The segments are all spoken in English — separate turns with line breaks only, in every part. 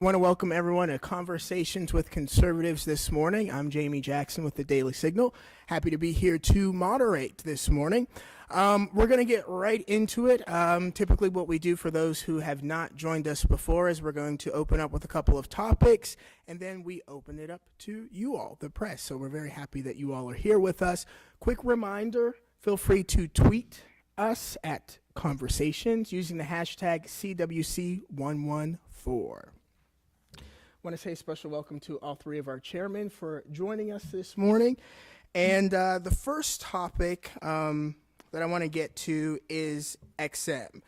I want to welcome everyone to Conversations with Conservatives this morning. I'm Jamie Jackson with the Daily Signal. Happy to be here to moderate this morning. We're going to get right into it. Typically what we do for those who have not joined us before is we're going to open up with a couple of topics, and then we open it up to you all, the press. So we're very happy that you all are here with us. Quick reminder, feel free to tweet us at Conversations using the hashtag CWC114. I want to say a special welcome to all three of our chairmen for joining us this morning. And the first topic that I want to get to is XM.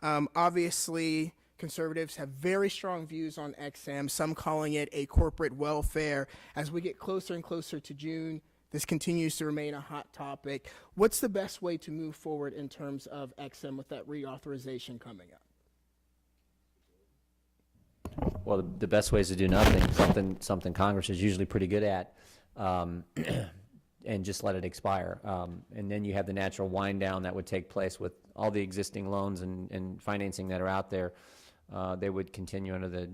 Obviously, conservatives have very strong views on XM, some calling it a corporate welfare. As we get closer and closer to June, this continues to remain a hot topic. What's the best way to move forward in terms of XM with that reauthorization coming up?
Well, the best way is to do nothing, something Congress is usually pretty good at, and just let it expire. And then you have the natural wind down that would take place with all the existing loans and financing that are out there. They would continue under the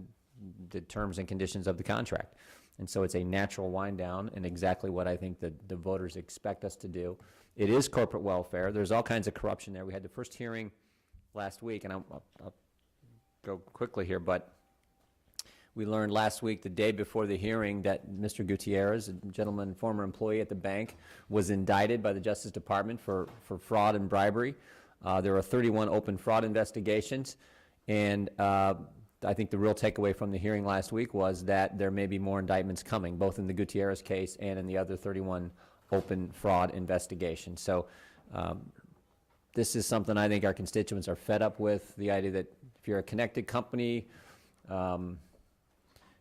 terms and conditions of the contract. And so it's a natural wind down, and exactly what I think the voters expect us to do. It is corporate welfare. There's all kinds of corruption there. We had the first hearing last week, and I'll go quickly here, but we learned last week, the day before the hearing, that Mr. Gutierrez, a gentleman, former employee at the bank, was indicted by the Justice Department for fraud and bribery. There are 31 open fraud investigations, and I think the real takeaway from the hearing last week was that there may be more indictments coming, both in the Gutierrez case and in the other 31 open fraud investigations. So this is something I think our constituents are fed up with, the idea that if you're a connected company,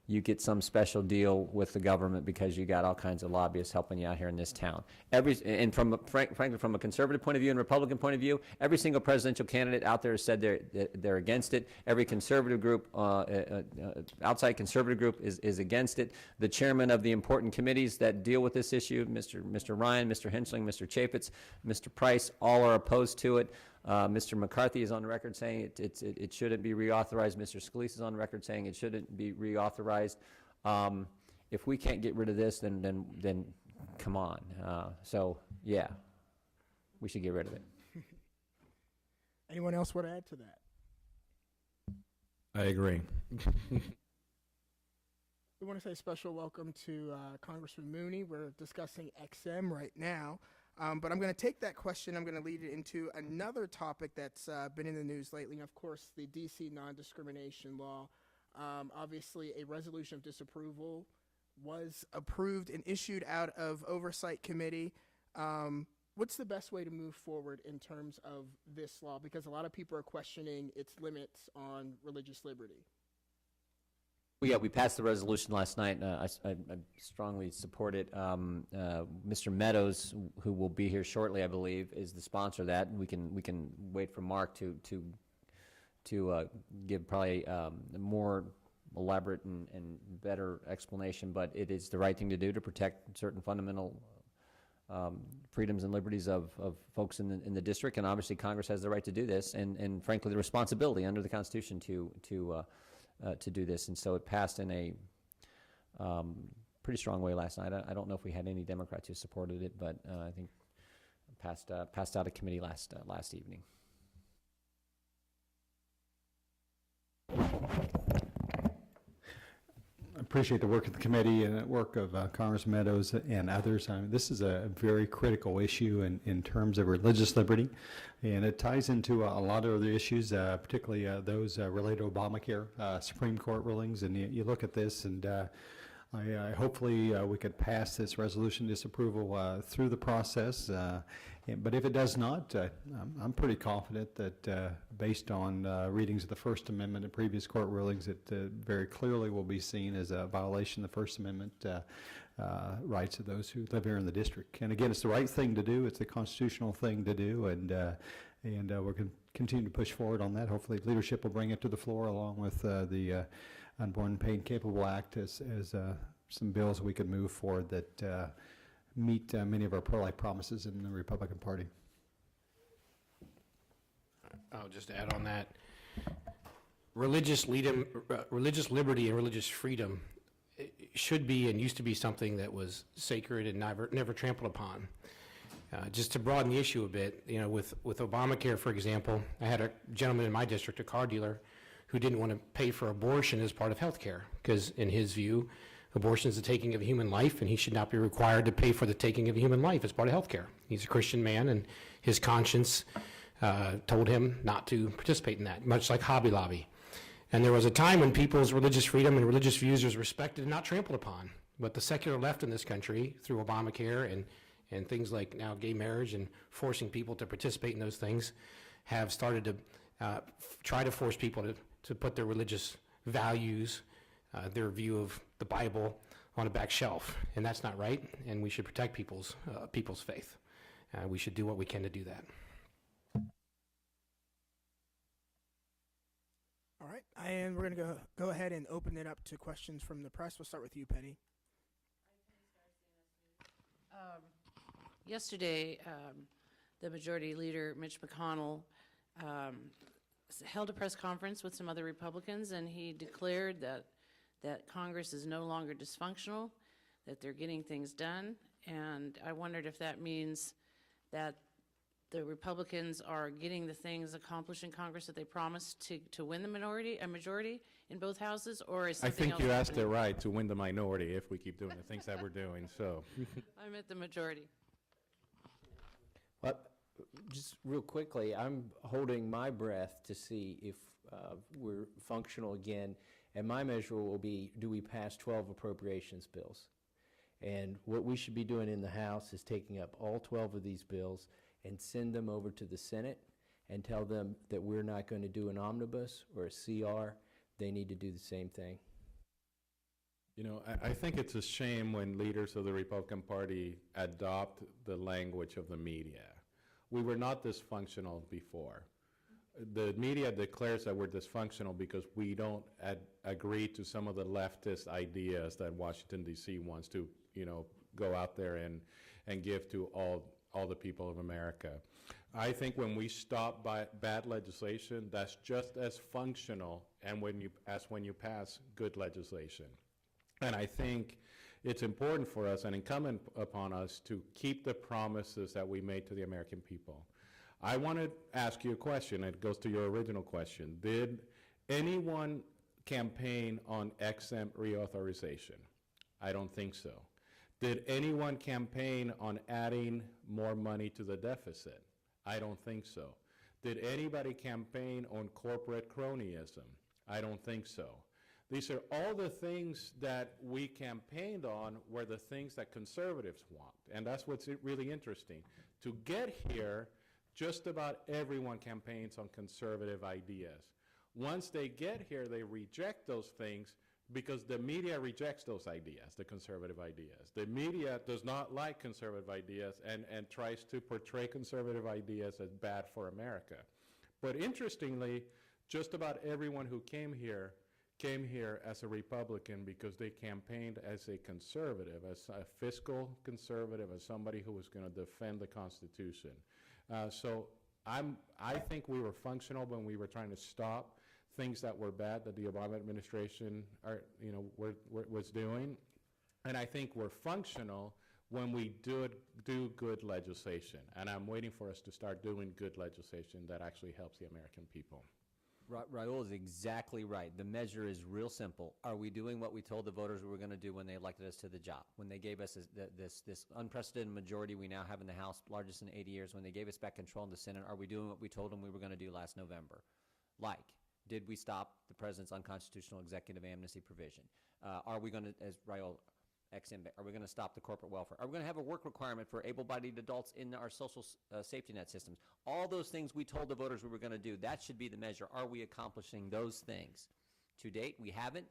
you get some special deal with the government because you got all kinds of lobbyists helping you out here in this town. And frankly, from a conservative point of view and Republican point of view, every single presidential candidate out there has said they're against it. Every conservative group, outside conservative group, is against it. The chairman of the important committees that deal with this issue, Mr. Ryan, Mr. Henschling, Mr. Chaffetz, Mr. Price, all are opposed to it. Mr. McCarthy is on the record saying it shouldn't be reauthorized. Mr. Scalise is on the record saying it shouldn't be reauthorized. If we can't get rid of this, then come on. So yeah, we should get rid of it.
Anyone else want to add to that?
I agree.
We want to say a special welcome to Congressman Mooney. We're discussing XM right now. But I'm going to take that question, I'm going to lead it into another topic that's been in the news lately, and of course, the D.C. non-discrimination law. Obviously, a resolution of disapproval was approved and issued out of Oversight Committee. What's the best way to move forward in terms of this law? Because a lot of people are questioning its limits on religious liberty.
Well, yeah, we passed the resolution last night. I strongly support it. Mr. Meadows, who will be here shortly, I believe, is the sponsor of that. We can wait for Mark to give probably a more elaborate and better explanation. But it is the right thing to do to protect certain fundamental freedoms and liberties of folks in the district. And obviously, Congress has the right to do this, and frankly, the responsibility under the Constitution to do this, and so it passed in a pretty strong way last night. I don't know if we had any Democrats who supported it, but I think passed out of committee last evening.
I appreciate the work of the committee and the work of Congressman Meadows and others. This is a very critical issue in terms of religious liberty, and it ties into a lot of other issues, particularly those related to Obamacare, Supreme Court rulings. And you look at this, and hopefully we could pass this resolution disapproval through the process. But if it does not, I'm pretty confident that based on readings of the First Amendment and previous court rulings, it very clearly will be seen as a violation of the First Amendment rights of those who live here in the district. And again, it's the right thing to do. It's the constitutional thing to do, and we're going to continue to push forward on that. Hopefully leadership will bring it to the floor along with the Unborn Pain Capable Act as some bills we could move forward that meet many of our pro-life promises in the Republican Party.
I'll just add on that. religious liberty and religious freedom should be and used to be something that was sacred and never trampled upon. Just to broaden the issue a bit, with Obamacare, for example, I had a gentleman in my district, a car dealer, who didn't want to pay for abortion as part of health care because, in his view, abortion is the taking of a human life, and he should not be required to pay for the taking of a human life as part of health care. He's a Christian man, and his conscience told him not to participate in that, much like Hobby Lobby. And there was a time when people's religious freedom and religious views was respected and not trampled upon. But the secular left in this country, through Obamacare and things like now gay marriage and forcing people to participate in those things, have started to try to force people to put their religious values, their view of the Bible, on a back shelf. And that's not right, and we should protect people's faith. We should do what we can to do that.
All right, and we're going to go ahead and open it up to questions from the press. We'll start with you, Penny.
Yesterday, the Majority Leader, Mitch McConnell, held a press conference with some other Republicans, and he declared that Congress is no longer dysfunctional, that they're getting things done, and I wondered if that means that the Republicans are getting the things accomplished in Congress that they promised to win a majority in both houses, or is
I
something
think you
else
asked it right, to win the minority if we keep doing the things that we're doing, so.
I'm at the majority.
Well, just real quickly, I'm holding my breath to see if we're functional again, and my measure will be, do we pass 12 appropriations bills? And what we should be doing in the House is taking up all 12 of these bills and send them over to the Senate and tell them that we're not going to do an omnibus or a CR. They need to do the same thing.
I think it's a shame when leaders of the Republican Party adopt the language of the media. We were not dysfunctional before. The media declares that we're dysfunctional because we don't agree to some of the leftist ideas that Washington, D.C. wants to, go out there and give to all the people of America. I think when we stop bad legislation, that's just as functional as when you pass good legislation. And I think it's important for us and incumbent upon us to keep the promises that we made to the American people. I want to ask you a question. It goes to your original question. Did anyone campaign on exempt reauthorization? I don't think so. Did anyone campaign on adding more money to the deficit? I don't think so. Did anybody campaign on corporate cronyism? I don't think so. These are all the things that we campaigned on were the things that conservatives want. And that's what's really interesting. To get here, just about everyone campaigns on conservative ideas. Once they get here, they reject those things because the media rejects those ideas, the conservative ideas. The media does not like conservative ideas and tries to portray conservative ideas as bad for America. But interestingly, just about everyone who came here as a Republican because they campaigned as a conservative, as a fiscal conservative, as somebody who was going to defend the Constitution. So I think we were functional when we were trying to stop things that were bad that the Obama administration was doing. And I think we're functional when we do good legislation. And I'm waiting for us to start doing good legislation that actually helps the American people.
Raúl is exactly right. The measure is real simple. Are we doing what we told the voters we were going to do when they elected us to the job? When they gave us this unprecedented majority we now have in the House, largest in 80 years, when they gave us back control in the Senate, are we doing what we told them we were going to do last November? Like, did we stop the president's unconstitutional executive amnesty provision? Are we going to, as Raúl are we going to stop the corporate welfare? Are we going to have a work requirement for able-bodied adults in our social safety net systems? All those things we told the voters we were going to do, that should be the measure. Are we accomplishing those things? To date, we haven't,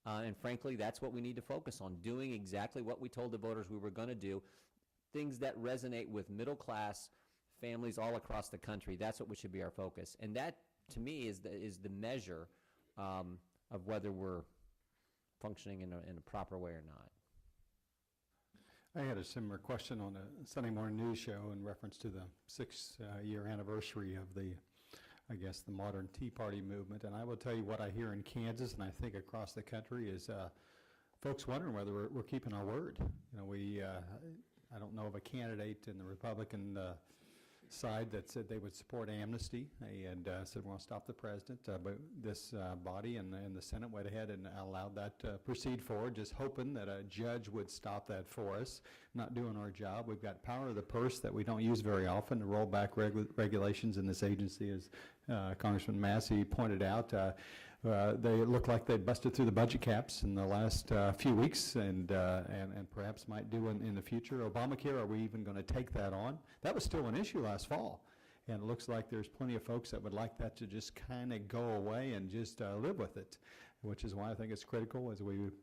and frankly, that's what we need to focus on, doing exactly what we told the voters we were going to do, things that resonate with middle-class families all across the country. That's what should be our focus. And that, to me, is the measure of whether we're functioning in a proper way or not.
I had a similar question on a Sunday morning news show in reference to the 6-year anniversary of the I guess, the modern Tea Party movement. And I will tell you what I hear in Kansas, and I think across the country, is folks wondering whether we're keeping our word. You know, I don't know of a candidate in the Republican side that said they would support amnesty and said we want to stop the president, but this body and the Senate went ahead and allowed that to proceed forward, just hoping that a judge would stop that for us, not doing our job. We've got power of the purse that we don't use very often to roll back regulations in this agency, as Congressman Massey pointed out. They look like they busted through the budget caps in the last few weeks, and perhaps might do in the future. Obamacare, are we even going to take that on? That was still an issue last fall, and it looks like there's plenty of folks that would like that to just kind of go away and just live with it, which is why I think it's critical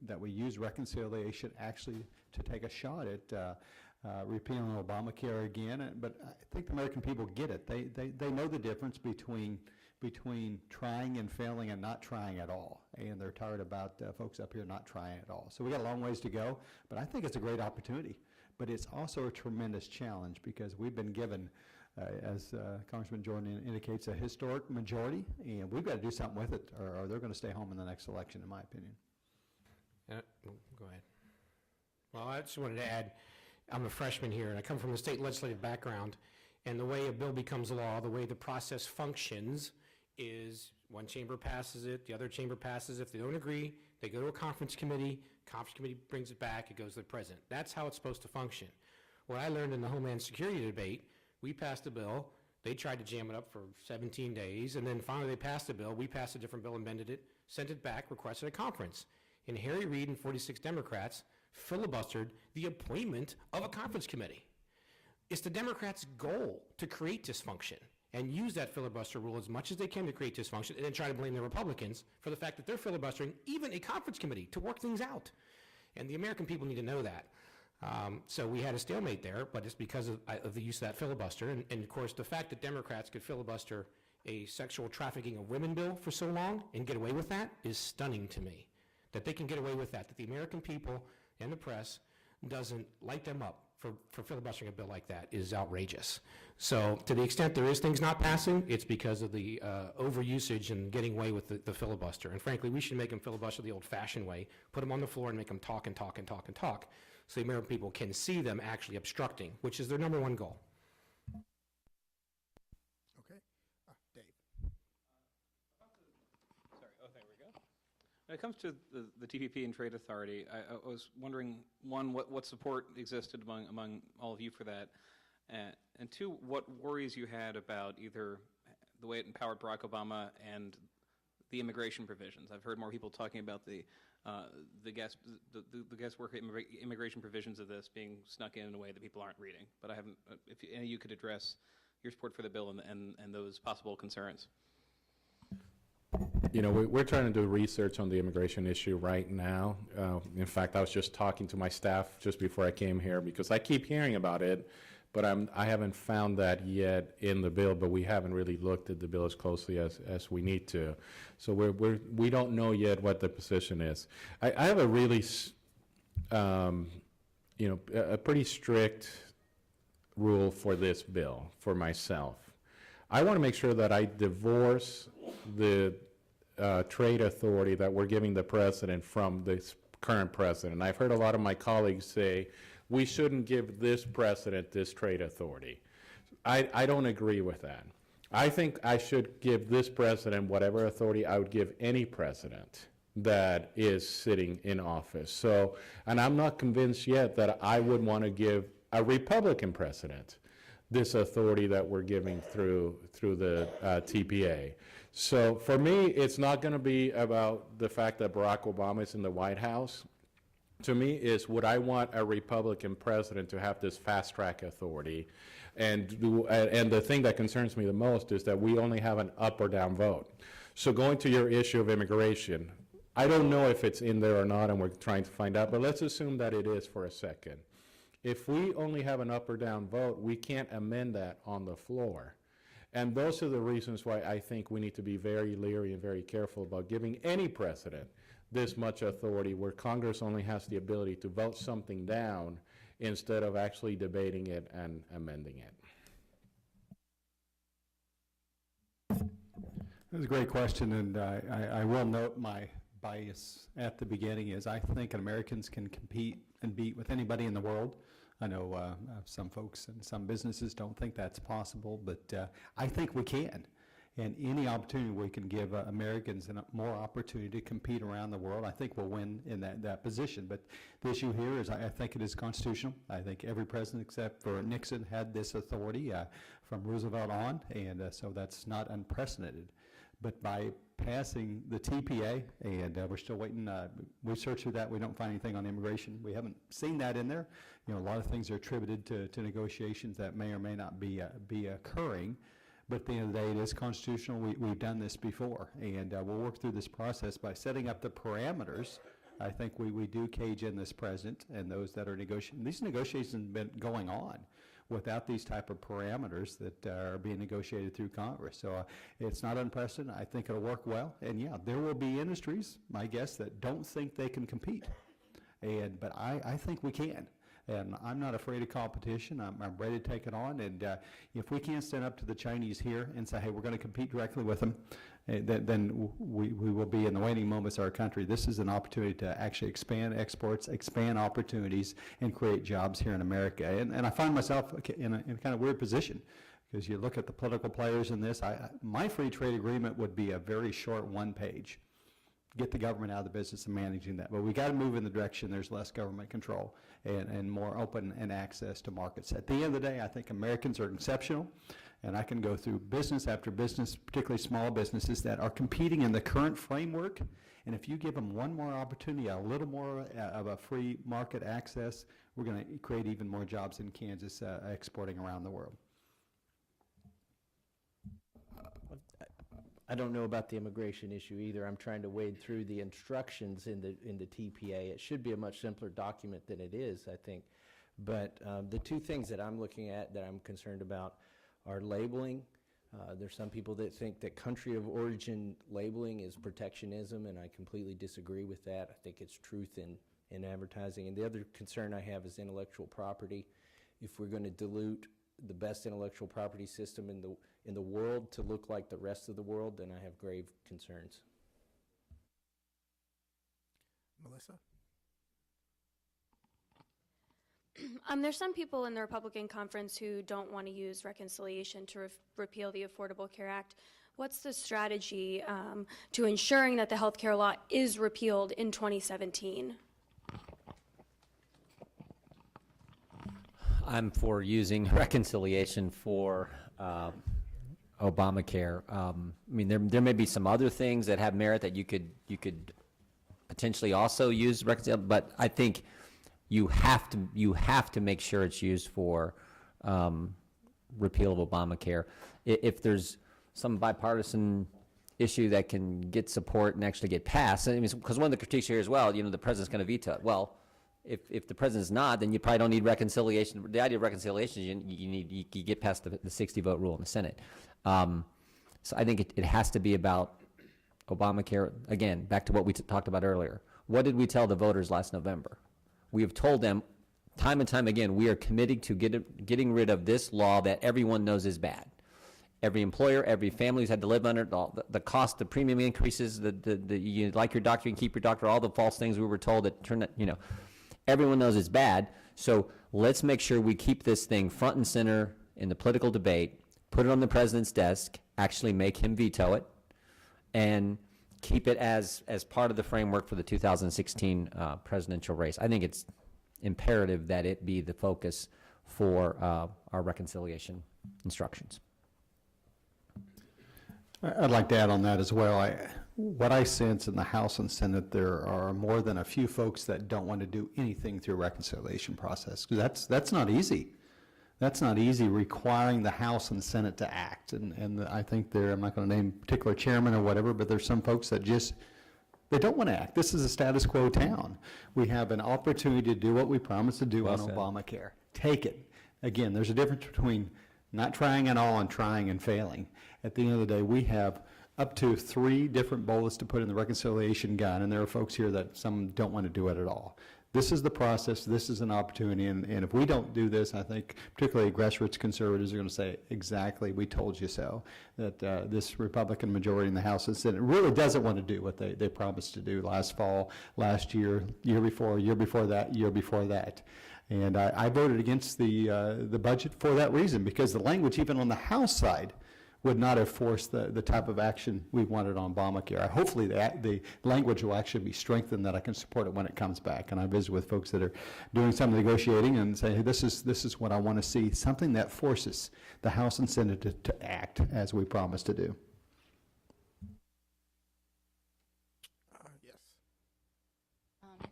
that we use reconciliation actually to take a shot at repealing Obamacare again. But I think the American people get it. They know the difference between trying and failing and not trying at all. And they're tired about folks up here not trying at all. So we got a long ways to go, but I think it's a great opportunity. But it's also a tremendous challenge because we've been given, as Congressman Jordan indicates, a historic majority, and we've got to do something with it, or they're going to stay home in the next election, in my opinion.
Go ahead. Well, I just wanted to add, I'm a freshman here, and I come from a state legislative background, and the way a bill becomes law, the way the process functions is one chamber passes it, the other chamber passes it. If they don't agree, they go to a conference committee brings it back, it goes to the president. That's how it's supposed to function. What I learned in the Homeland Security debate, we passed a bill, they tried to jam it up for 17 days, and then finally they passed the bill, we passed a different bill, amended it, sent it back, requested a conference. And Harry Reid and 46 Democrats filibustered the appointment of a conference committee. It's the Democrats' goal to create dysfunction and use that filibuster rule as much as they can to create dysfunction, and then try to blame the Republicans for the fact that they're filibustering even a conference committee to work things out. And the American people need to know that. So we had a stalemate there, but it's because of the use of that filibuster. And of course, the fact that Democrats could filibuster a sexual trafficking of women bill for so long and get away with that is stunning to me. That they can get away with that the American people and the press doesn't light them up for filibustering a bill like that is outrageous. So to the extent there is things not passing, it's because of the overusage and getting away with the filibuster. And frankly, we should make them filibuster the old-fashioned way, put them on the floor and make them talk and talk and talk and talk, so the American people can see them actually obstructing, which is their number one goal.
Okay. Dave.
Sorry, oh, there we go. When it comes to the TPP and Trade Authority, I was wondering, one, what support existed among all of you for that, and two, what worries you had about either the way it empowered Barack Obama and the immigration provisions. I've heard more people talking about the guest worker immigration provisions of this being snuck in a way that people aren't reading. But I haven't, if any of you could address your support for the bill and those possible concerns.
You know, we're trying to do research on the immigration issue right now. In fact, I was just talking to my staff just before I came here because I keep hearing about it, but I haven't found that yet in the bill, but we haven't really looked at the bill as closely as we need to. So we don't know yet what the position is. I have a really, a pretty strict rule for this bill for myself. I want to make sure that I divorce the trade authority that we're giving the president from this current president. I've heard a lot of my colleagues say, we shouldn't give this president this trade authority. I don't agree with that. I think I should give this president whatever authority I would give any president that is sitting in office. So, and I'm not convinced yet that I would want to give a Republican president this authority that we're giving through the TPA. So for me, it's not going to be about the fact that Barack Obama is in the White House. To me, is would I want a Republican president to have this fast-track authority? And the thing that concerns me the most is that we only have an up or down vote. So going to your issue of immigration, I don't know if it's in there or not, and we're trying to find out, but let's assume that it is for a second. If we only have an up or down vote, we can't amend that on the floor. And those are the reasons why I think we need to be very leery and very careful about giving any president this much authority where Congress only has the ability to vote something down instead of actually debating it and amending it.
It was a great question, and I will note my bias at the beginning is I think Americans can compete and beat with anybody in the world. I know some folks and some businesses don't think that's possible, but I think we can. And any opportunity we can give Americans more opportunity to compete around the world, I think we'll win in that position. But the issue here is I think it is constitutional. I think every president except for Nixon had this authority from Roosevelt on, and so that's not unprecedented. But by passing the TPA, and we're still waiting, we searched through that, we don't find anything on immigration. We haven't seen that in there. You know, a lot of things are attributed to negotiations that may or may not be occurring. But at the end of the day, it is constitutional. We've done this before, and we'll work through this process by setting up the parameters. I think we do cage in this president and those that are negotiating. These negotiations have been going on without these type of parameters that are being negotiated through Congress. So it's not unprecedented. I think it'll work well. And yeah, there will be industries, my guess, that don't think they can compete. But I think we can. And I'm not afraid of competition. I'm ready to take it on. And if we can't stand up to the Chinese here and say, hey, we're going to compete directly with them, then we will be in the waning moments of our country. This is an opportunity to actually expand exports, expand opportunities, and create jobs here in America. And I find myself in a kind of weird position, because you look at the political players in this. My free trade agreement would be a very short one page. Get the government out of the business of managing that. But we got to move in the direction there's less government control and more open and access to markets. At the end of the day, I think Americans are exceptional, and I can go through business after business, particularly small businesses that are competing in the current framework. And if you give them one more opportunity, a little more of a free market access, we're going to create even more jobs in Kansas exporting around the world.
I don't know about the immigration issue either. I'm trying to wade through the instructions in the TPA. It should be a much simpler document than it is, I think. But the two things that I'm looking at that I'm concerned about are labeling. There's some people that think that country of origin labeling is protectionism, and I completely disagree with that. I think it's truth in advertising. And the other concern I have is intellectual property. If we're going to dilute the best intellectual property system in the world to look like the rest of the world, then I have grave concerns.
Melissa?
There's some people in the Republican conference who don't want to use reconciliation to repeal the Affordable Care Act. What's the strategy to ensuring that the health care law is repealed in 2017?
I'm for using reconciliation for Obamacare. I mean, there may be some other things that have merit that you could potentially also use reconciliation, but I think you have to make sure it's used for repeal of Obamacare. If there's some bipartisan issue that can get support and actually get passed, I mean, because one of the critiques here as well, the president's going to veto it. Well, if the president's not, then you probably don't need reconciliation. The idea of reconciliation is you get past the 60-vote rule in the Senate. So I think it has to be about Obamacare. Again, back to what we talked about earlier. What did we tell the voters last November? We have told them time and time again, we are committed to getting rid of this law that everyone knows is bad. Every employer, every family who's had to live under it, the cost, the premium increases, you like your doctor, you can keep your doctor, all the false things we were told that turn out, everyone knows it's bad. So let's make sure we keep this thing front and center in the political debate, put it on the president's desk, actually make him veto it, and keep it as part of the framework for the 2016 presidential race. I think it's imperative that it be the focus for our reconciliation instructions.
I'd like to add on that as well. What I sense in the House and Senate, there are more than a few folks that don't want to do anything through a reconciliation process. That's not easy. That's not easy, requiring the House and Senate to act. And I think I'm not going to name particular chairman or whatever, but there's some folks that they don't want to act. This is a status quo town. We have an opportunity to do what we promised to do on Obamacare. Take it. Again, there's a difference between not trying at all and trying and failing. At the end of the day, we have up to 3 different bullets to put in the reconciliation gun, and there are folks here that some don't want to do it at all. this is the process, this is an opportunity, and if we don't do this, I think particularly grassroots conservatives are going to say, exactly, we told you so, that this Republican majority in the House and Senate really doesn't want to do what they promised to do last fall, last year, year before that. And I voted against the budget for that reason, because the language, even on the House side, would not have forced the type of action we wanted on Obamacare. Hopefully the language will actually be strengthened, that I can support it when it comes back. And I visit with folks that are doing some negotiating and say, hey, this is what I want to see, something that forces the House and Senate to act as we promised to do.
Yes.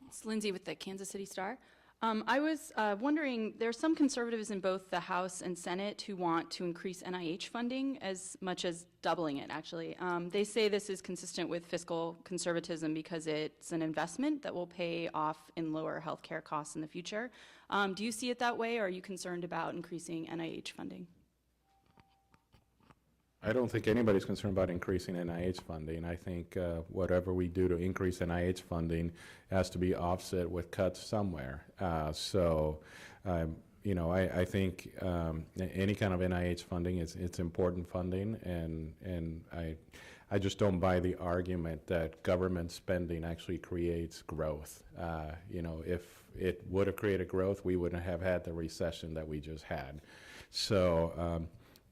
It's Lindsay with the Kansas City Star. I was wondering, there are some conservatives in both the House and Senate who want to increase NIH funding as much as doubling it, actually. They say this is consistent with fiscal conservatism because it's an investment that will pay off in lower healthcare costs in the future. Do you see it that way, or are you concerned about increasing NIH funding?
I don't think anybody's concerned about increasing NIH funding. I think whatever we do to increase NIH funding has to be offset with cuts somewhere. You know, I think any kind of NIH funding it's important funding, and I just don't buy the argument that government spending actually creates growth. You know, if it would have created growth, we wouldn't have had the recession that we just had. So.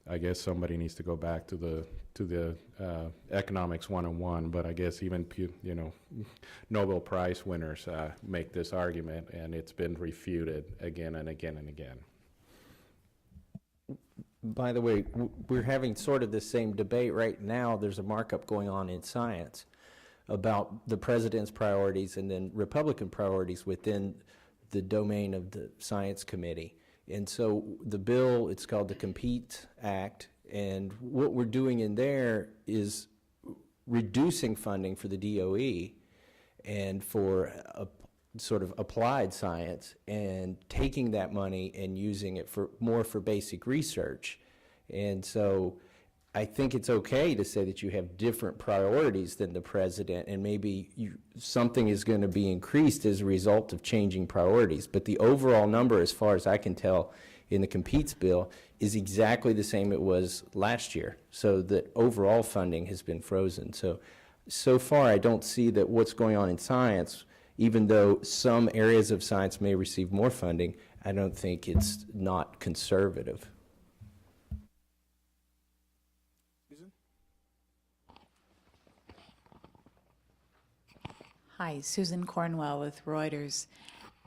I guess somebody needs to go back to the economics 101, but I guess even you know, Nobel Prize winners make this argument, and it's been refuted again and again and again.
By the way, we're having sort of the same debate right now. There's a markup going on in science about the president's priorities and then Republican priorities within the domain of the Science Committee. And so the bill, it's called the Compete Act, and what we're doing in there is reducing funding for the DOE and for sort of applied science, and taking that money and using it for more for basic research. And so I think it's okay to say that you have different priorities than the president, and maybe something is going to be increased as a result of changing priorities. But the overall number, as far as I can tell, in the Competes bill is exactly the same it was last year. So that overall funding has been frozen. So far, I don't see that what's going on in science, even though some areas of science may receive more funding, I don't think it's not conservative.
Hi, Susan Cornwell with Reuters.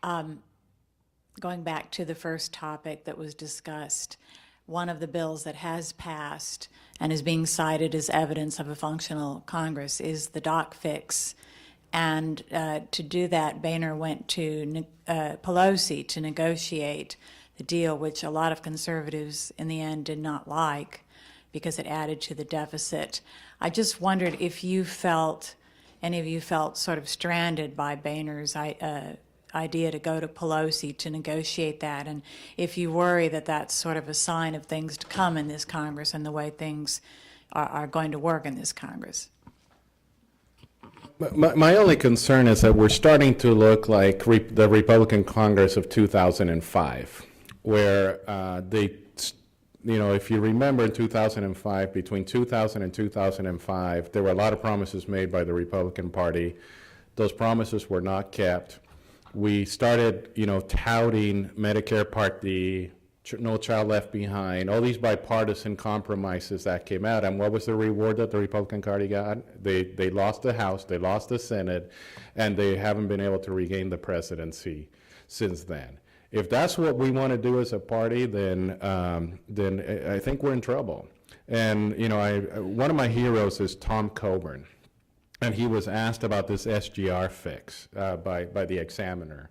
Going back to the first topic that was discussed, one of the bills that has passed and is being cited as evidence of a functional Congress is the doc fix. And to do that, Boehner went to Pelosi to negotiate the deal, which a lot of conservatives in the end did not like because it added to the deficit. I just wondered if you felt, any of you felt sort of stranded by Boehner's idea to go to Pelosi to negotiate that, and if you worry that that's sort of a sign of things to come in this Congress and the way things are going to work in this Congress.
My only concern is that we're starting to look like the Republican Congress of 2005, where you know, if you remember in 2005, between 2000 and 2005, there were a lot of promises made by the Republican Party. Those promises were not kept. We started, you know, touting Medicare Part D, No Child Left Behind, all these bipartisan compromises that came out. And what was the reward that the Republican Party got? They lost the House, they lost the Senate, and they haven't been able to regain the presidency since then. If that's what we want to do as a party, then I think we're in trouble. And you know, one of my heroes is Tom Coburn, and he was asked about this SGR fix by the Examiner,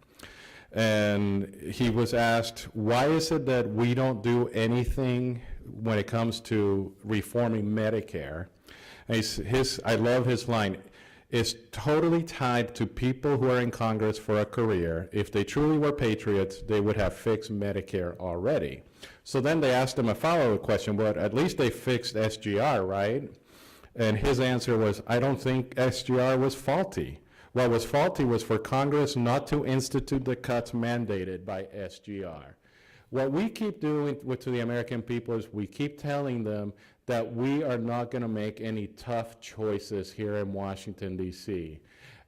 and he was asked, why is it that we don't do anything when it comes to reforming Medicare? And I love his line. Is totally tied to people who are in Congress for a career. If they truly were patriots, they would have fixed Medicare already. So then they asked him a follow-up question, but at least they fixed SGR, right? And his answer was, I don't think SGR was faulty. What was faulty was for Congress not to institute the cuts mandated by SGR. What we keep doing to the American people is we keep telling them that we are not going to make any tough choices here in Washington, D.C.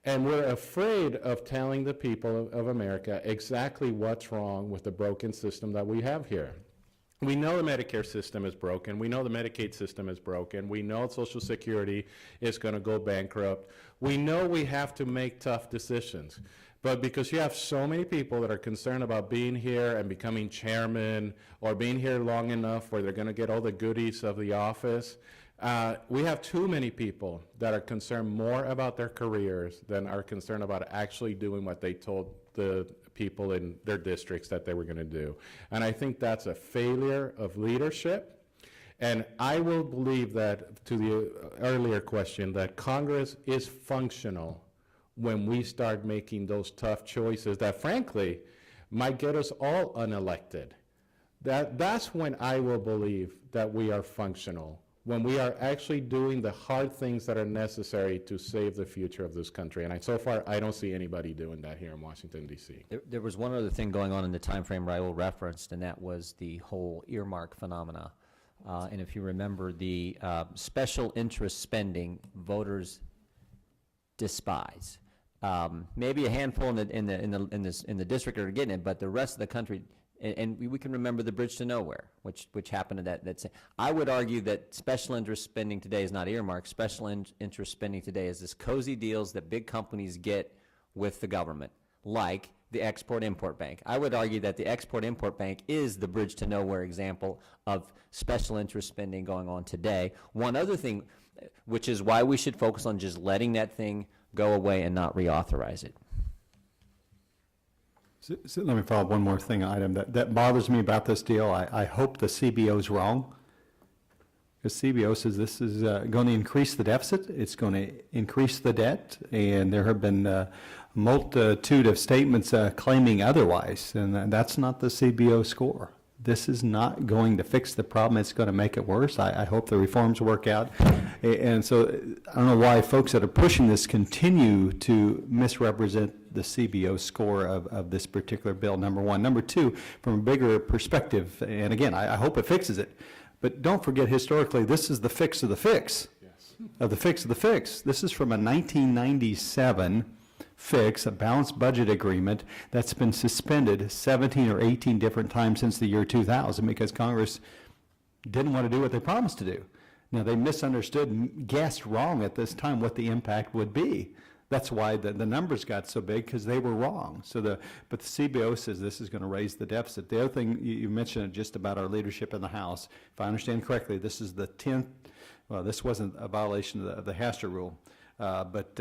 And we're afraid of telling the people of America exactly what's wrong with the broken system that we have here. We know the Medicare system is broken. We know the Medicaid system is broken. We know Social Security is going to go bankrupt. We know we have to make tough decisions. But because you have so many people that are concerned about being here and becoming chairman or being here long enough where they're going to get all the goodies of the office, we have too many people that are concerned more about their careers than are concerned about actually doing what they told the people in their districts that they were going to do. And I think that's a failure of leadership. And I will believe that, to the earlier question, that Congress is functional when we start making those tough choices that, frankly, might get us all unelected. That's when I will believe that we are functional, when we are actually doing the hard things that are necessary to save the future of this country. And so far, I don't see anybody doing that here in Washington, D.C.
There was one other thing going on in the time frame Raúl referenced, and that was the whole earmark phenomena. And if you remember, the special interest spending voters despise. Maybe a handful in the district are getting it, but the rest of the country, and we can remember the bridge to nowhere, which happened at that. I would argue that special interest spending today is not earmarked. Special interest spending today is this cozy deals that big companies get with the government, like the Export-Import Bank. I would argue that the Export-Import Bank is the bridge to nowhere example of special interest spending going on today. One other thing, which is why we should focus on just letting that thing go away and not reauthorize it.
So let me follow up one more thing, item that bothers me about this deal. I hope the CBO is wrong. Because CBO says this is going to increase the deficit, it's going to increase the debt, and there have been a multitude of statements claiming otherwise, and that's not the CBO score. This is not going to fix the problem, it's going to make it worse. I hope the reforms work out. And so I don't know why folks that are pushing this continue to misrepresent the CBO score of this particular bill, number one. Number two, from a bigger perspective, and again, I hope it fixes it, but don't forget historically, this is the fix of the fix. Yes. Of the fix of the fix. This is from a 1997 fix, a balanced budget agreement that's been suspended 17 or 18 different times since the year 2000 because Congress didn't want to do what they promised to do. Now, they misunderstood and guessed wrong at this time what the impact would be. That's why the numbers got so big, because they were wrong. But the CBO says this is going to raise the deficit. The other thing, you mentioned just about our leadership in the House. If I understand correctly, this is the 10th, well, this wasn't a violation of the Hastert rule, but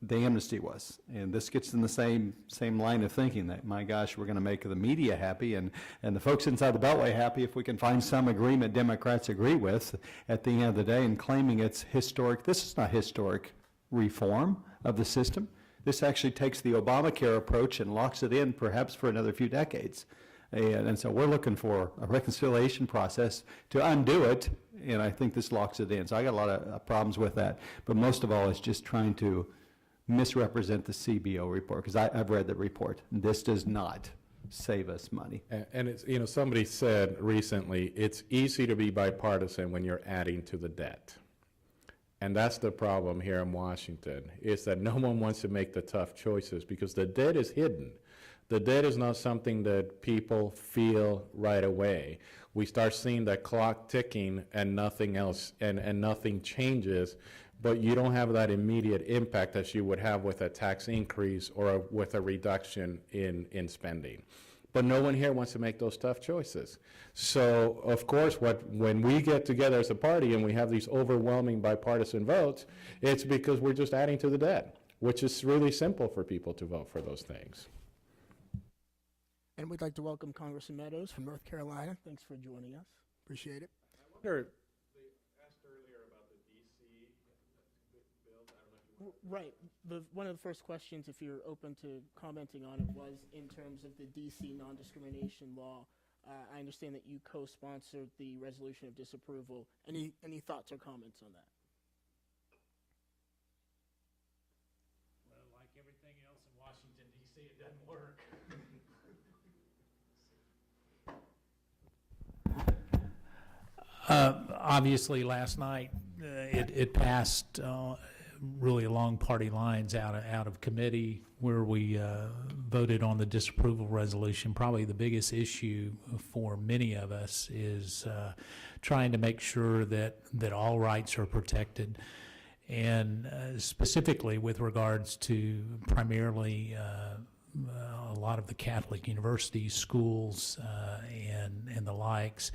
the amnesty was. And this gets in the same line of thinking that, my gosh, we're going to make the media happy and the folks inside the Beltway happy if we can find some agreement Democrats agree with at the end of the day, and claiming it's historic. This is not historic reform of the system. This actually takes the Obamacare approach and locks it in perhaps for another few decades. And so we're looking for a reconciliation process to undo it, and I think this locks it in. So I got a lot of problems with that. But most of all, it's just trying to misrepresent the CBO report, because I've read the report. This does not save us money.
And it's, somebody said recently, it's easy to be bipartisan when you're adding to the debt. And that's the problem here in Washington, is that no one wants to make the tough choices because the debt is hidden. The debt is not something that people feel right away. We start seeing that clock ticking and nothing else, and nothing changes, but you don't have that immediate impact as you would have with a tax increase or with a reduction in spending. But no one here wants to make those tough choices. So, of course, when we get together as a party and we have these overwhelming bipartisan votes, it's because we're just adding to the debt, which is really simple for people to vote for those things.
And we'd like to welcome Congressman Meadows from North Carolina. Thanks for joining us. Appreciate it.
I wonder, they asked earlier about the D.C. bills. I don't know if you want to...
Right. One of the first questions, if you're open to commenting on it, was in terms of the D.C. non-discrimination law. I understand that you co-sponsored the resolution of disapproval. Any thoughts or comments on that?
it doesn't work. Obviously, last night, it passed really along party lines out of committee, where we voted on the disapproval resolution. Probably the biggest issue for many of us is trying to make sure that all rights are protected, and specifically with regards to primarily a lot of the Catholic universities, schools, and the likes.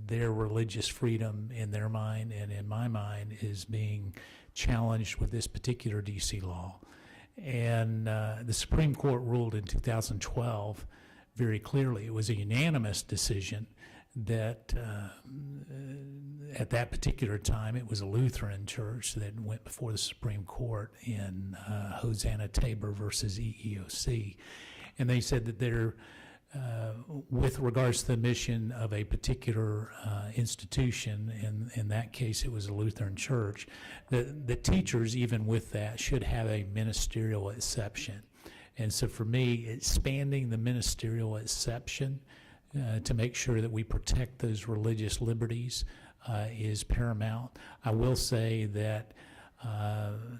Their religious freedom in their mind and in my mind is being challenged with this particular D.C. law. And the Supreme Court ruled in 2012 very clearly. It was a unanimous decision that at that particular time it was a Lutheran church that went before the Supreme Court in Hosanna Tabor versus EEOC. And they said that they're with regards to the mission of a particular institution, in that case it was a Lutheran church, the teachers, even with that, should have a ministerial exception. And so for me, expanding the ministerial exception to make sure that we protect those religious liberties is paramount. I will say that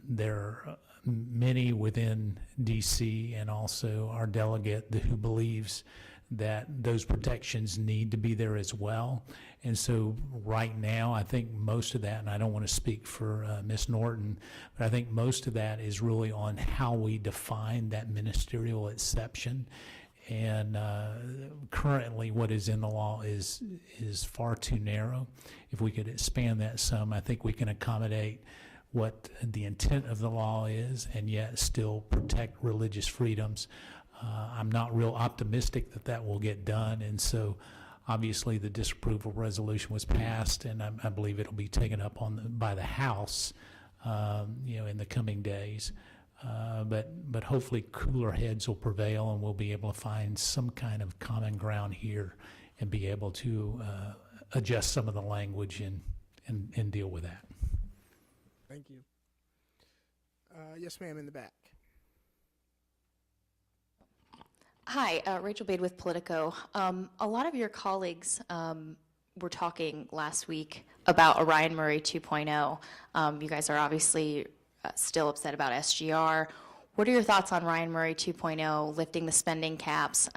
there are many within D.C. and also our delegate who believes that those protections need to be there as well. And so right now, I think most of that, and I don't want to speak for Ms. Norton, but I think most of that is really on how we define that ministerial exception. And currently what is in the law is far too narrow. If we could expand that some, I think we can accommodate what the intent of the law is and yet still protect religious freedoms. I'm not real optimistic that that will get done, and so obviously the disapproval resolution was passed, and I believe it'll be taken up by the House in the coming days. But hopefully cooler heads will prevail and we'll be able to find some kind of common ground here and be able to adjust some of the language and deal with that.
Thank you. Yes, ma'am, in the back.
Hi, Rachel Bade with Politico. A lot of your colleagues were talking last week about Orion Murray 2.0. You guys are obviously still upset about SGR. What are your thoughts on Ryan Murray 2.0, lifting the spending caps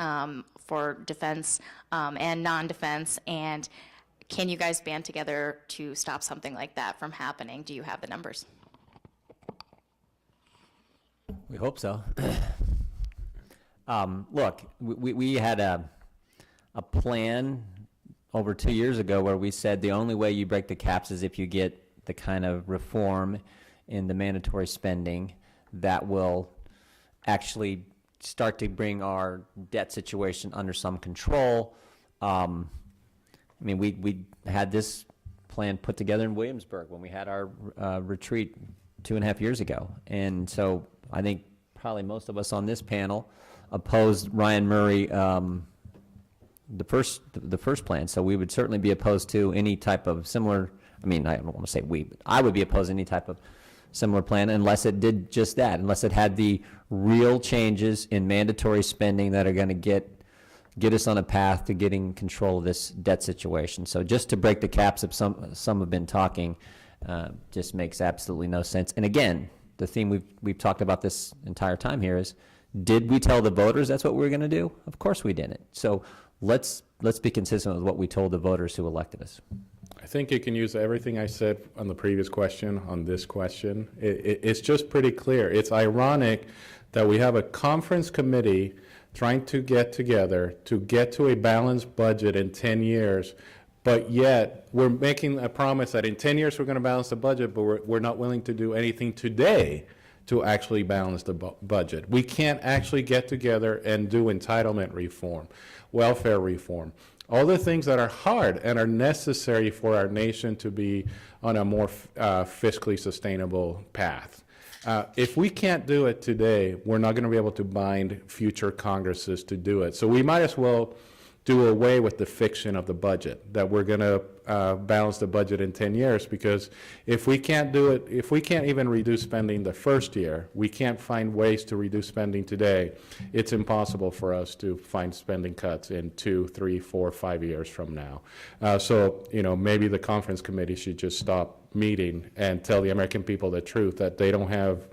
for defense and non-defense, and can you guys band together to stop something like that from happening? Do you have the numbers?
We hope so. Look, we had a plan over 2 years ago where we said the only way you break the caps is if you get the kind of reform in the mandatory spending that will actually start to bring our debt situation under some control. I mean, we had this plan put together in Williamsburg when we had our retreat 2.5 years ago. And so I think probably most of us on this panel opposed Ryan Murray, the first plan. So we would certainly be opposed to any type of similar, I mean, I don't want to say we, but I would be opposed to any type of similar plan unless it did just that, unless it had the real changes in mandatory spending that are going to get us on a path to getting control of this debt situation. So just to break the caps, if some have been talking, just makes absolutely no sense. And again, the theme we've talked about this entire time here is, did we tell the voters that's what we were going to do? Of course we didn't. So let's be consistent with what we told the voters who elected us.
I think you can use everything I said on the previous question on this question. It's just pretty clear. It's ironic that we have a conference committee trying to get together to get to a balanced budget in 10 years, but yet we're making a promise that in 10 years we're going to balance the budget, but we're not willing to do anything today to actually balance the budget. We can't actually get together and do entitlement reform, welfare reform, all the things that are hard and are necessary for our nation to be on a more fiscally sustainable path. If we can't do it today, we're not going to be able to bind future Congresses to do it. So we might as well do away with the fiction of the budget, that we're going to balance the budget in 10 years, because if we can't do it, if we can't even reduce spending the first year, we can't find ways to reduce spending today, it's impossible for us to find spending cuts in 2, 3, 4, 5 years from now. So, maybe the conference committee should just stop meeting and tell the American people the truth, that they don't have,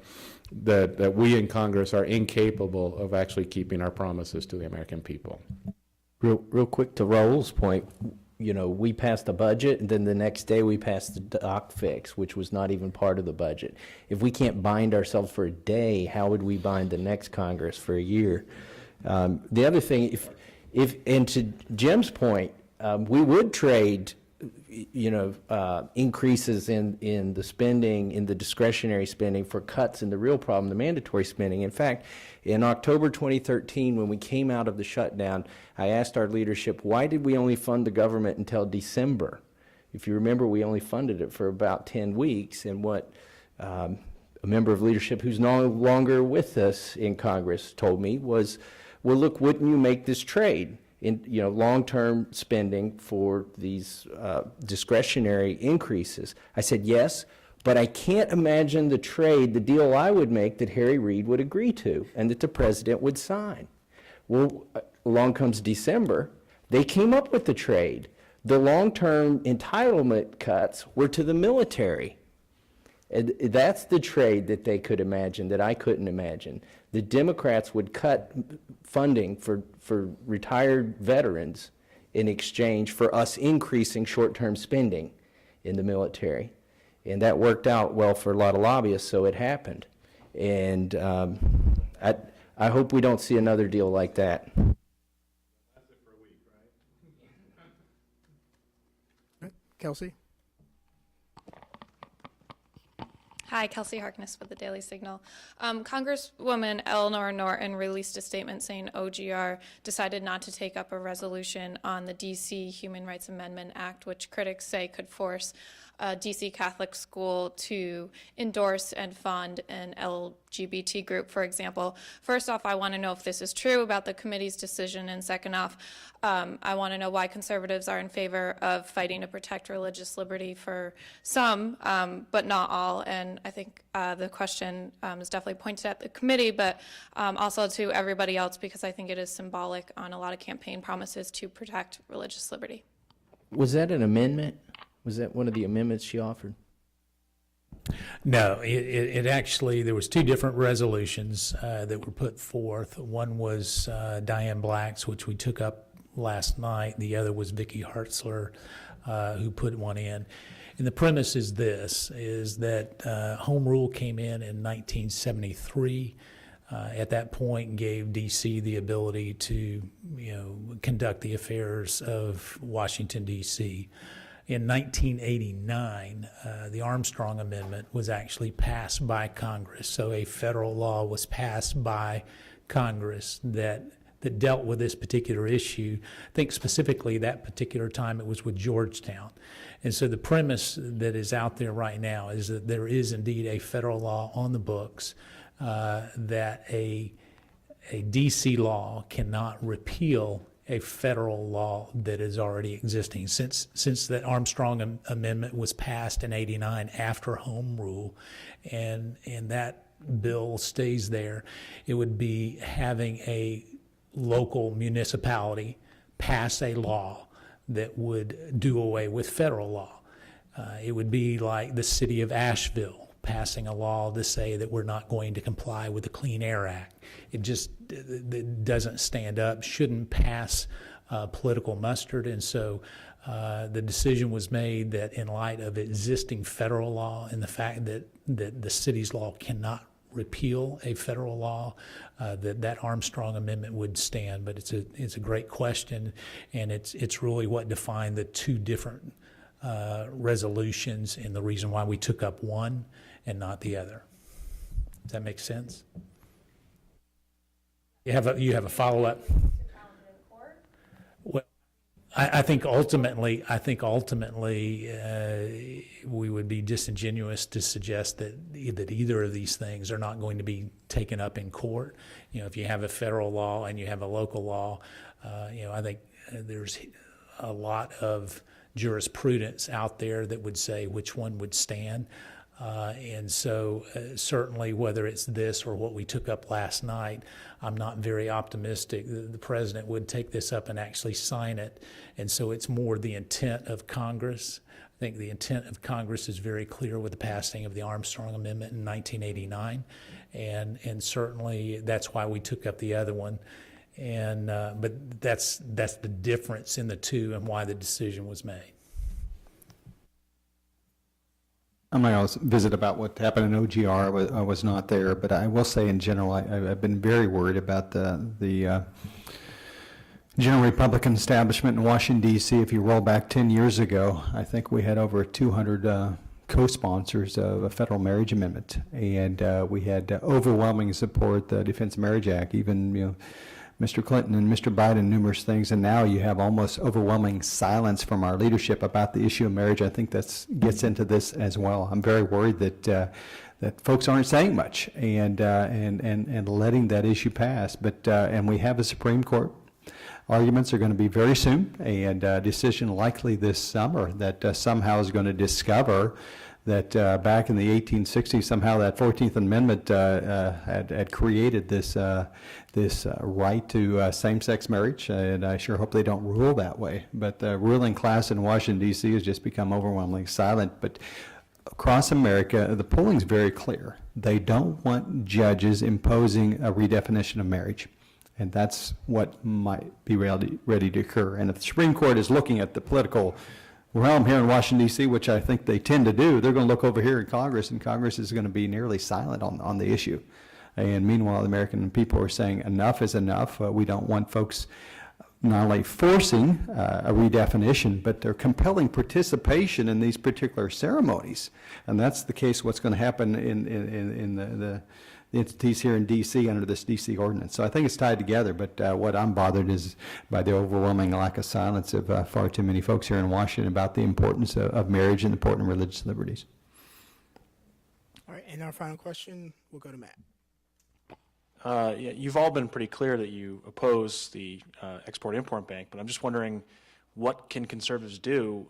that we in Congress are incapable of actually keeping our promises to the American people.
Real quick to Raúl's point, we passed the budget, and then the next day we passed the doc fix, which was not even part of the budget. If we can't bind ourselves for a day, how would we bind the next Congress for a year? The other thing, and to Jim's point, we would trade, increases in the spending, in the discretionary spending, for cuts in the real problem, the mandatory spending. In fact, in October 2013, when we came out of the shutdown, I asked our leadership, why did we only fund the government until December? If you remember, we only funded it for about 10 weeks, and what a member of leadership who's no longer with us in Congress told me was, well, look, wouldn't you make this trade in long-term spending for these discretionary increases? I said, yes, but I can't imagine the trade, the deal I would make that Harry Reid would agree to and that the president would sign. Well, along comes December. They came up with the trade. The long-term entitlement cuts were to the military. And that's the trade that they could imagine, that I couldn't imagine. The Democrats would cut funding for retired veterans in exchange for us increasing short-term spending in the military. And that worked out well for a lot of lobbyists, so it happened. And I hope we don't see another deal like that.
Kelsey?
Hi, Kelsey Harkness with the Daily Signal. Congresswoman Eleanor Norton released a statement saying OGR decided not to take up a resolution on the D.C. Human Rights Amendment Act, which critics say could force a D.C. Catholic school to endorse and fund an LGBT group, for example. First off, I want to know if this is true about the committee's decision, and second off, I want to know why conservatives are in favor of fighting to protect religious liberty for some, but not all. And I think the question is definitely pointed at the committee, but also to everybody else, because I think it is symbolic on a lot of campaign promises to protect religious liberty.
Was that an amendment? Was that one of the amendments she offered?
No, it actually, there was two different resolutions that were put forth. One was Diane Black's, which we took up last night. The other was Vicki Hartzler, who put one in. And the premise is this, is that Home Rule came in 1973. At that point, gave D.C. the ability to, conduct the affairs of Washington, D.C. In 1989, the Armstrong Amendment was actually passed by Congress. So a federal law was passed by Congress that dealt with this particular issue. I think specifically that particular time it was with Georgetown. And so the premise that is out there right now is that there is indeed a federal law on the books that a D.C. law cannot repeal a federal law that is already existing. Since that Armstrong Amendment was passed in '89 after Home Rule, and that bill stays there, it would be having a local municipality pass a law that would do away with federal law. It would be like the city of Asheville passing a law to say that we're not going to comply with the Clean Air Act. It doesn't stand up, shouldn't pass political mustard, and so the decision was made that in light of existing federal law and the fact that the city's law cannot repeal a federal law, that Armstrong Amendment would stand. But it's a great question, and it's really what defined the two different resolutions and the reason why we took up one and not the other. Does that make sense? You have a follow-up? Well, I think ultimately, we would be disingenuous to suggest that either of these things are not going to be taken up in court. You know, if you have a federal law and you have a local law, I think there's a lot of jurisprudence out there that would say which one would stand. And so certainly whether it's this or what we took up last night, I'm not very optimistic that the president would take this up and actually sign it. And so it's more the intent of Congress. I think the intent of Congress is very clear with the passing of the Armstrong Amendment in 1989. And certainly that's why we took up the other one. And but that's the difference in the two and why the decision was made.
I'm not going to visit about what happened in OGR. I was not there, but I will say in general, I've been very worried about the general Republican establishment in Washington, D.C. If you roll back 10 years ago, I think we had over 200 co-sponsors of a federal marriage amendment, and we had overwhelming support, the Defense Marriage Act, even, Mr. Clinton and Mr. Biden, numerous things, and now you have almost overwhelming silence from our leadership about the issue of marriage. I think that gets into this as well. I'm very worried that that folks aren't saying much and letting that issue pass. But and we have a Supreme Court. Arguments are going to be very soon, and a decision likely this summer that somehow is going to discover that back in the 1860s, somehow that 14th Amendment had created this right to same-sex marriage, and I sure hope they don't rule that way. But the ruling class in Washington, D.C. has just become overwhelmingly silent. But across America, the polling's very clear. They don't want judges imposing a redefinition of marriage. And that's what might be ready to occur. And if the Supreme Court is looking at the political realm here in Washington, D.C., which I think they tend to do, they're going to look over here at Congress, and Congress is going to be nearly silent on the issue. And meanwhile, the American people are saying enough is enough. We don't want folks not only forcing a redefinition, but they're compelling participation in these particular ceremonies. And that's the case what's going to happen in the entities here in D.C. under this D.C. ordinance. So I think it's tied together, but what I'm bothered is by the overwhelming lack of silence of far too many folks here in Washington about the importance of marriage and important religious liberties.
All right, and our final question, we'll go to Matt.
Yeah, you've all been pretty clear that you oppose the Export-Import Bank, but I'm just wondering what can conservatives do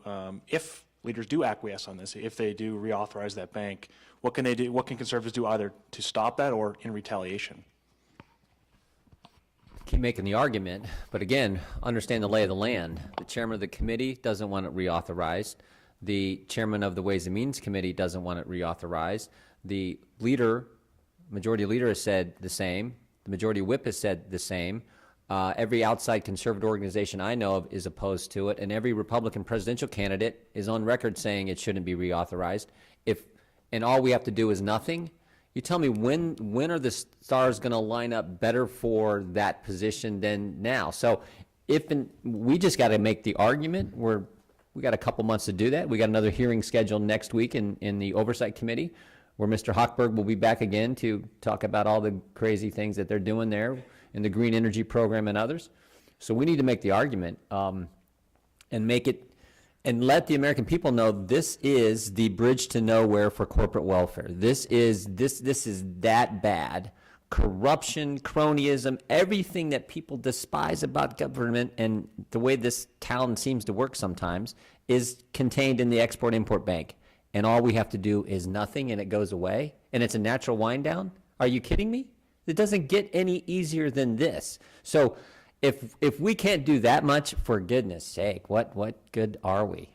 if leaders do acquiesce on this, if they do reauthorize that bank? What can they do? What can conservatives do either to stop that or in retaliation?
Keep making the argument, but again, understand the lay of the land. The chairman of the committee doesn't want it reauthorized. The chairman of the Ways and Means Committee doesn't want it reauthorized. The majority leader has said the same. The majority whip has said the same. Every outside conservative organization I know of is opposed to it, and every Republican presidential candidate is on record saying it shouldn't be reauthorized. And all we have to do is nothing. You tell me when are the stars going to line up better for that position than now? So we just got to make the argument. We got a couple months to do that. We got another hearing scheduled next week in the Oversight Committee, where Mr. Hochberg will be back again to talk about all the crazy things that they're doing there in the green energy program and others. So we need to make the argument and make it, and let the American people know this is the bridge to nowhere for corporate welfare. This is that bad. Corruption, cronyism, everything that people despise about government and the way this town seems to work sometimes is contained in the Export-Import Bank. And all we have to do is nothing, and it goes away, and it's a natural wind down? Are you kidding me? It doesn't get any easier than this. So if we can't do that much, for goodness sake, what good are we?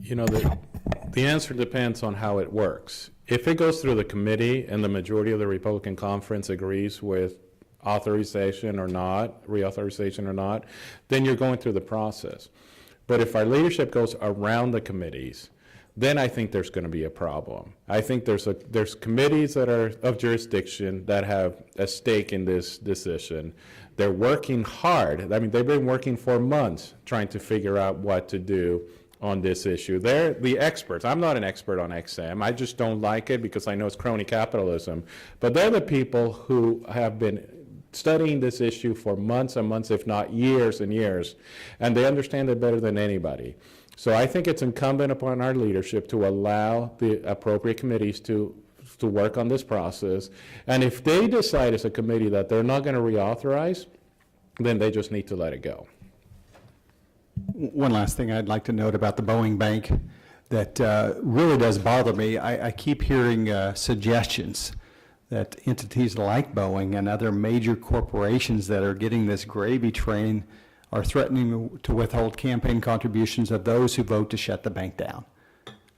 You know, the answer depends on how it works. If it goes through the committee and the majority of the Republican conference agrees with authorization or not, reauthorization or not, then you're going through the process. But if our leadership goes around the committees, then I think there's going to be a problem. I think there's committees that are of jurisdiction that have a stake in this decision. They're working hard. I mean, they've been working for months trying to figure out what to do on this issue. They're the experts. I'm not an expert on XM. I just don't like it because I know it's crony capitalism. But they're the people who have been studying this issue for months and months, if not years and years, and they understand it better than anybody. So I think it's incumbent upon our leadership to allow the appropriate committees to work on this process. And if they decide as a committee that they're not going to reauthorize, then they just need to let it go.
One last thing I'd like to note about the Boeing Bank that really does bother me. I keep hearing suggestions that entities like Boeing and other major corporations that are getting this gravy train are threatening to withhold campaign contributions of those who vote to shut the bank down.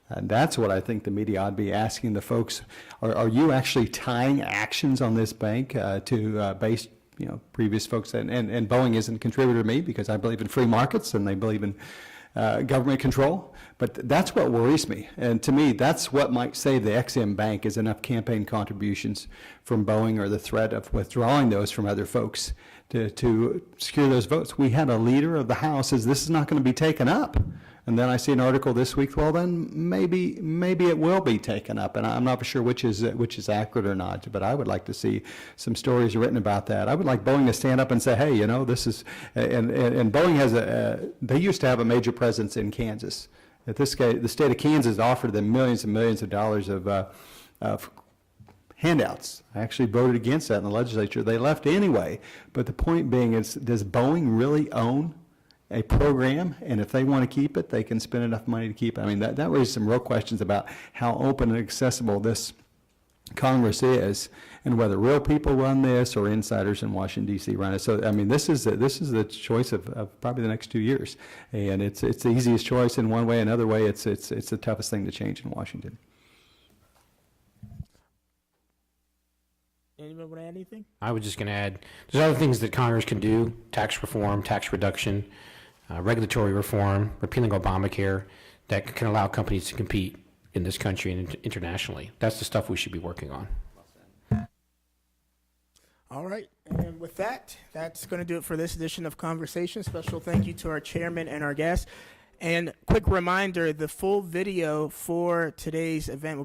And that's what I think the media ought to be asking the folks. Are you actually tying actions on this bank to base, previous folks? And Boeing isn't a contributor to me because I believe in free markets and they believe in government control. But that's what worries me. And to me, that's what might save the XM Bank is enough campaign contributions from Boeing or the threat of withdrawing those from other folks to secure those votes. We had a leader of the House says this is not going to be taken up. And then I see an article this week, well, then maybe it will be taken up. And I'm not sure which is accurate or not, but I would like to see some stories written about that. I would like Boeing to stand up and say, hey, this is, and Boeing has they used to have a major presence in Kansas. The state of Kansas offered them millions and millions of dollars of handouts. I actually voted against that in the legislature. They left anyway. But the point being is, does Boeing really own a program? And if they want to keep it, they can spend enough money to keep it. I mean, that raises some real questions about how open and accessible this Congress is and whether real people run this or insiders in Washington, D.C. run it. So, I mean, this is the choice of probably the next 2 years. And it's the easiest choice in one way. Another way, it's the toughest thing to change in Washington.
Anyone want to add anything?
I was just going to add, there's other things that Congress can do: tax reform, tax reduction, regulatory reform, repealing Obamacare, that can allow companies to compete in this country and internationally. That's the stuff we should be working on.
All right, and with that, that's going to do it for this edition of Conversation. Special thank you to our chairman and our guests. And quick reminder, the full video for today's event will